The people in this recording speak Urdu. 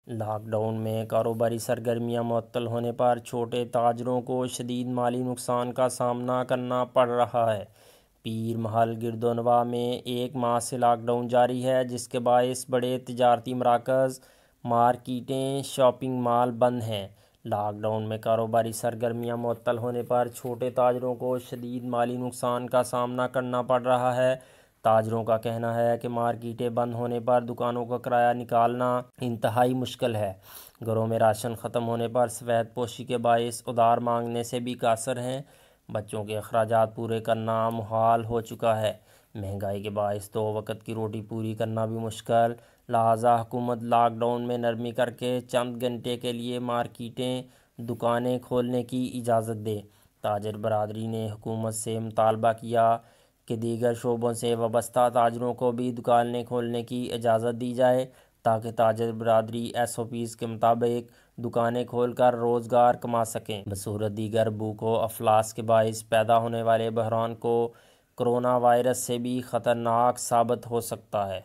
لاک ڈاؤن میں کاروباری سرگرمیاں معطل ہونے پر چھوٹے تاجروں کو شدید مالی نقصان کا سامنا کرنا پڑ رہا ہے۔ پیر محل گردونواں میں 1 ماہ سے لاک ڈاؤن جاری ہے، جس کے باعث بڑے تجارتی مراکز، مارکیٹیں، شاپنگ مال بند ہیں۔ لاک ڈاؤن میں کاروباری سرگرمیاں معطل ہونے پر چھوٹے تاجروں کو شدید مالی نقصان کا سامنا کرنا پڑ رہا ہے۔ تاجروں کا کہنا ہے کہ مارکیٹیں بند ہونے پر دکانوں کا کرایہ نکالنا انتہائی مشکل ہے۔ گھروں میں راشن ختم ہونے پر سفید پوشی کے باعث ادھار مانگنے سے بھی قاصر ہیں۔ بچوں کے اخراجات پورے کرنا محال ہو چکا ہے۔ مہنگائی کے باعث 2 وقت کی روٹی پوری کرنا بھی مشکل، لہٰذا حکومت لاک ڈاؤن میں نرمی کر کے چند گھنٹے کے لیے مارکیٹیں، دکانیں کھولنے کی اجازت دے۔ تاجر برادری نے حکومت سے مطالبہ کیا کہ دیگر شعبوں سے وابستہ تاجروں کو بھی دکانیں کھولنے کی اجازت دی جائے تاکہ تاجر برادری SOPs کے مطابق دکانیں کھول کر روزگار کما سکیں۔ بصورت دیگر بھوک و افلاس کے باعث پیدا ہونے والے بحران کو کرونا وائرس سے بھی خطرناک ثابت ہو سکتا ہے۔